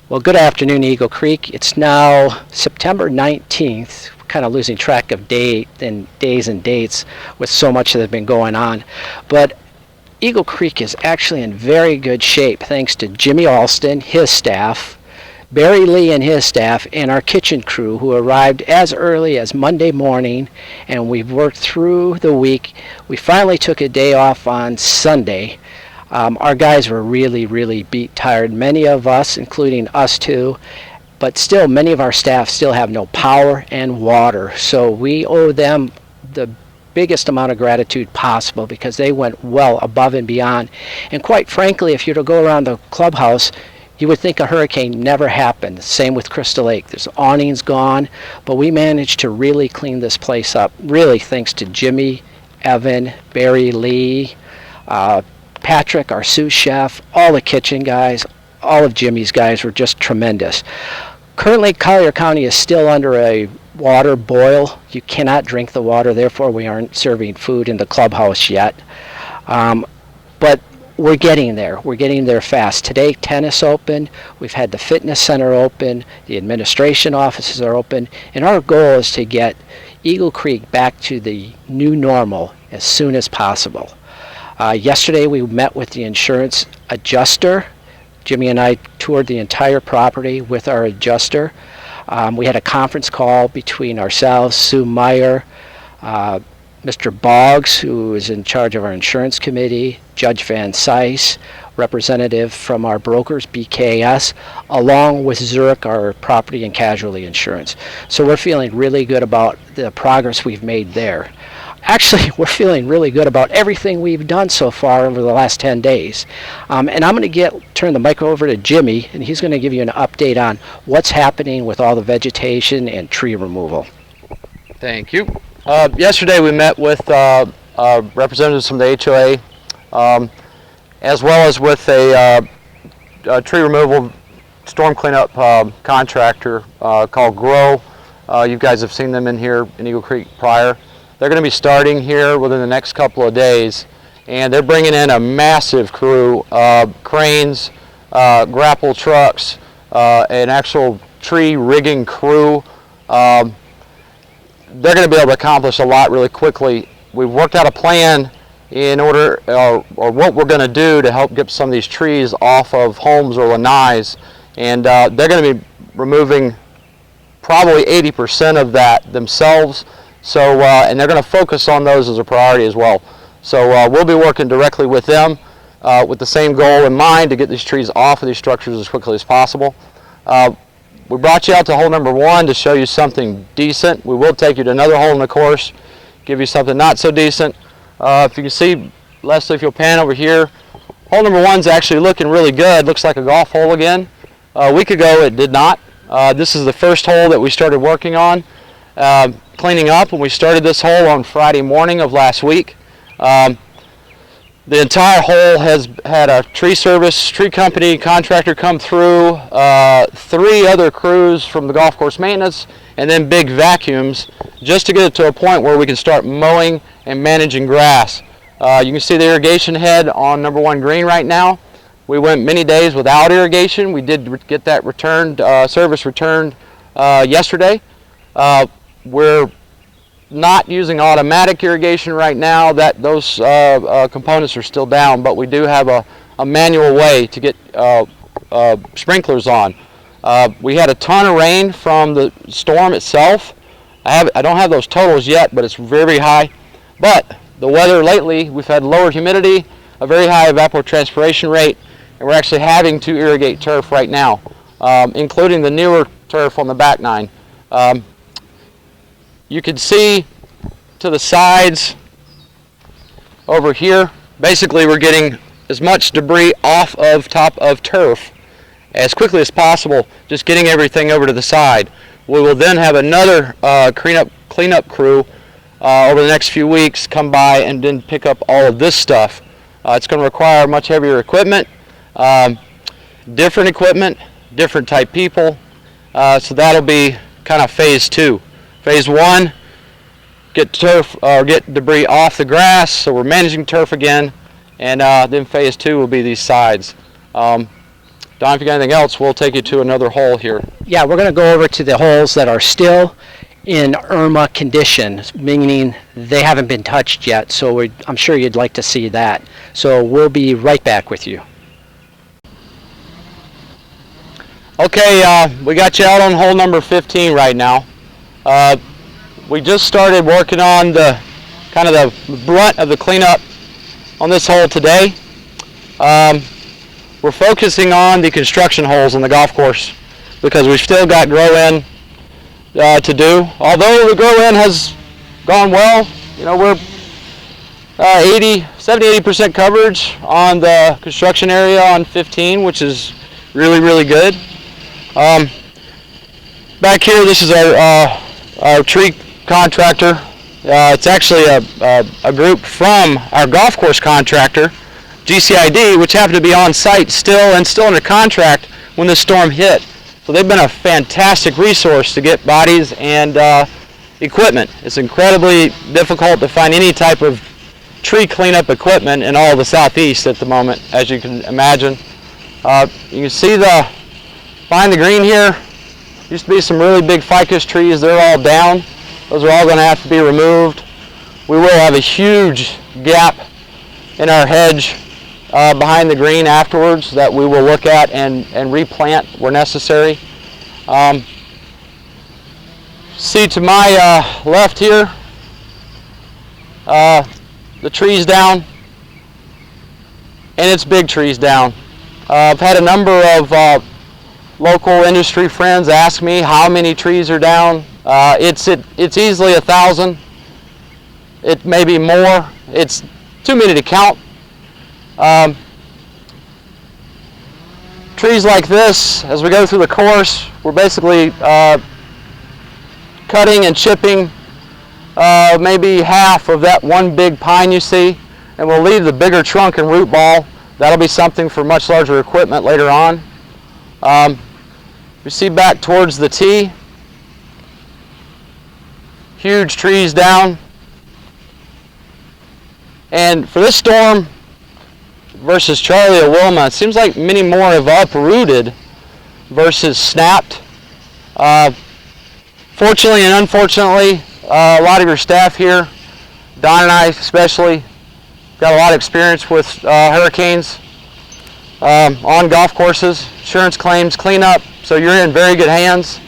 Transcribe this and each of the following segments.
Well, good afternoon, Eagle Creek. It's now September 19th. We're kind of losing track of days and dates with so much that has been going on. But Eagle Creek is actually in very good shape thanks to Jimmy Alston, his staff, Barry Lee and his staff, and our kitchen crew who arrived as early as Monday morning, and we've worked through the week. We finally took a day off on Sunday. Our guys were really beat tired, many of us, including us too, but still many of our staff still have no power and water, so we owe them the biggest amount of gratitude possible because they went well above and beyond. And quite frankly, if you were to go around the clubhouse, you would think a hurricane never happened. Same with Crystal Lake. There's awnings gone, but we managed to really clean this place up, really thanks to Jimmy, Evan, Barry Lee, Patrick, our sous chef, all the kitchen guys, all of Jimmy's guys were just tremendous. Currently, Collier County is still under a water boil. You cannot drink the water, therefore we aren't serving food in the clubhouse yet. But we're getting there. We're getting there fast. Today, tennis opened. We've had the fitness center open. The administration offices are open. And our goal is to get Eagle Creek back to the new normal as soon as possible. Yesterday we met with the insurance adjuster. Jimmy and I toured the entire property with our adjuster. We had a conference call between ourselves, Sue Meyer, Mr. Boggs, who is in charge of our insurance committee, Judge Van Sice, representative from our brokers, BKS, along with Zurich, our property and casualty insurance. So we're feeling really good about the progress we've made there. Actually, we're feeling really good about everything we've done so far over the last 10 days. And I'm going to turn the mic over to Jimmy, and he's going to give you an update on what's happening with all the vegetation and tree removal. Thank you. Yesterday we met with representatives from the HOA, as well as with a tree removal storm cleanup contractor called Grow. You guys have seen them in here in Eagle Creek prior. They're going to be starting here within the next couple of days, and they're bringing in a massive crew, cranes, grapple trucks, an actual tree rigging crew. They're going to be able to accomplish a lot really quickly. We've worked out a plan in order, or what we're going to do to help get some of these trees off of homes or lanais, and they're going to be removing probably 80% of that themselves. So, and they're going to focus on those as a priority as well. So we'll be working directly with them with the same goal in mind to get these trees off of these structures as quickly as possible. We brought you out to hole number 1 to show you something decent. We will take you to another hole in the course, give you something not so decent. If you can see, Leslie, if you'll pan over here, hole number 1's actually looking really good. Looks like a golf hole again. A week ago it did not. This is the first hole that we started working on. Cleaning up when we started this hole on Friday morning of last week. The entire hole has had a tree company contractor come through, 3 other crews from the golf course maintenance, and then big vacuums just to get it to a point where we can start mowing and managing grass. You can see the irrigation head on number 1 green right now. We went many days without irrigation. We did get that service returned yesterday. We're not using automatic irrigation right now. Those components are still down, but we do have a manual way to get sprinklers on. We had a ton of rain from the storm itself. I don't have those totals yet, but it's very high. But the weather lately, we've had lower humidity, a very high evapotranspiration rate, and we're actually having to irrigate turf right now, including the newer turf on the back 9. You can see to the sides over here, basically we're getting as much debris off of top of turf as quickly as possible, just getting everything over to the side. We will then have another cleanup crew over the next few weeks come by and then pick up all of this stuff. It's going to require much heavier equipment, different equipment, different type people, so that'll be kind of phase 2. Phase 1, get debris off the grass, so we're managing turf again, and then phase 2 will be these sides. Don, if you got anything else, we'll take you to another hole here. Yeah, we're going to go over to the holes that are still in Irma condition, meaning they haven't been touched yet, so I'm sure you'd like to see that. So we'll be right back with you. Okay, we got you out on hole number 15 right now. We just started working on the kind of the brunt of the cleanup on this hole today. We're focusing on the construction holes on the golf course because we've still got grow-in to do. Although the grow-in has gone well, you know, we're 70-80% coverage on the construction area on 15, which is really, really good. Back here, this is our tree contractor. It's actually a group from our golf course contractor, GCID, which happened to be on site still under contract when the storm hit. So they've been a fantastic resource to get bodies and equipment. It's incredibly difficult to find any type of tree cleanup equipment in all of the southeast at the moment, as you can imagine. You can see behind the green here, used to be some really big ficus trees. They're all down. Those are all going to have to be removed. We will have a huge gap in our hedge behind the green afterwards that we will look at and replant where necessary. See to my left here, the trees down, and it's big trees down. I've had a number of local industry friends ask me how many trees are down. It's easily 1,000. It may be more. It's too many to count. Trees like this, as we go through the course, we're basically cutting and chipping maybe half of that one big pine you see, and we'll leave the bigger trunk and root ball. That'll be something for much larger equipment later on. We see back towards the tee, huge trees down. And for this storm versus Charlie or Wilma, it seems like many more have uprooted versus snapped. Fortunately and unfortunately, a lot of your staff here, Don and I especially, got a lot of experience with hurricanes on golf courses, insurance claims, cleanup, so you're in very good hands.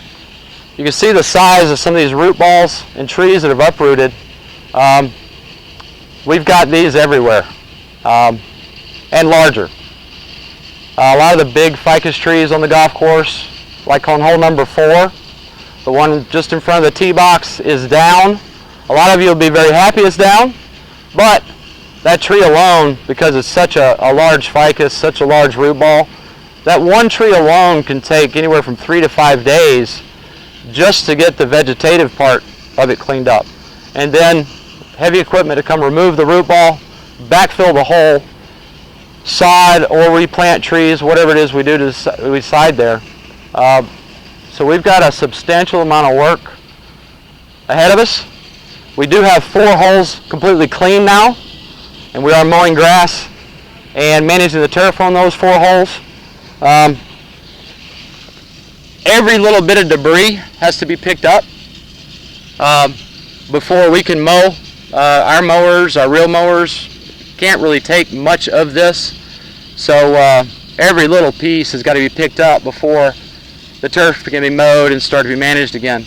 You can see the size of some of these root balls and trees that have uprooted. We've got these everywhere, and larger. A lot of the big ficus trees on the golf course, like on hole number 4, the one just in front of the tee box is down. A lot of you will be very happy it's down, but that tree alone, because it's such a large ficus, such a large root ball, that one tree alone can take anywhere from 3 to 5 days just to get the vegetative part of it cleaned up. And then heavy equipment to come remove the root ball, backfill the hole, sod or replant trees, whatever it is we do to the side there. So we've got a substantial amount of work ahead of us. We do have 4 holes completely clean now, and we are mowing grass and managing the turf on those 4 holes. Every little bit of debris has to be picked up before we can mow. Our mowers, our real mowers, can't really take much of this, so every little piece has got to be picked up before the turf can be mowed and start to be managed again.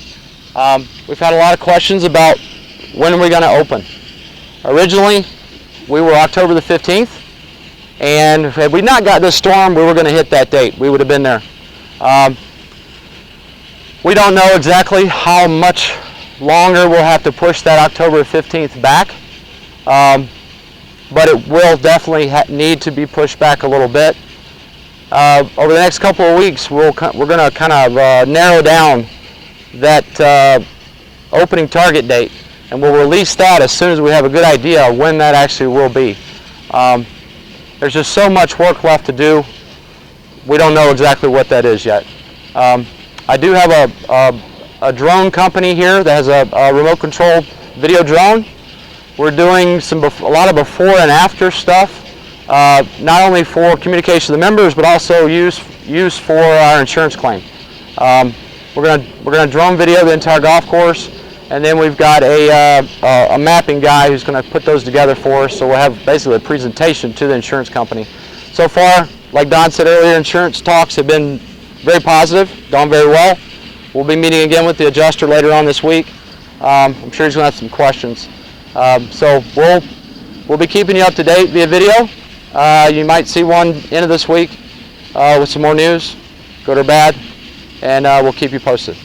We've had a lot of questions about when are we going to open. Originally, we were October the 15th, and had we not got this storm, we were going to hit that date. We would have been there. We don't know exactly how much longer we'll have to push that October 15th back, but it will definitely need to be pushed back a little bit. Over the next couple of weeks, we're going to kind of narrow down that opening target date, and we'll release that as soon as we have a good idea of when that actually will be. There's just so much work left to do. We don't know exactly what that is yet. I do have a drone company here that has a remote controlled video drone. We're doing a lot of before and after stuff not only for communication to the members, but also use for our insurance claim. We're gonna drone video the entire golf course, and then we've got a mapping guy who's going to put those together for us. So we'll have basically a presentation to the insurance company. So far, like Don said earlier, insurance talks have been very positive, gone very well. We'll be meeting again with the adjuster later on this week. I'm sure he's going to have some questions. So we'll be keeping you up to date via video. You might see one end of this week with some more news, good or bad, and we'll keep you posted.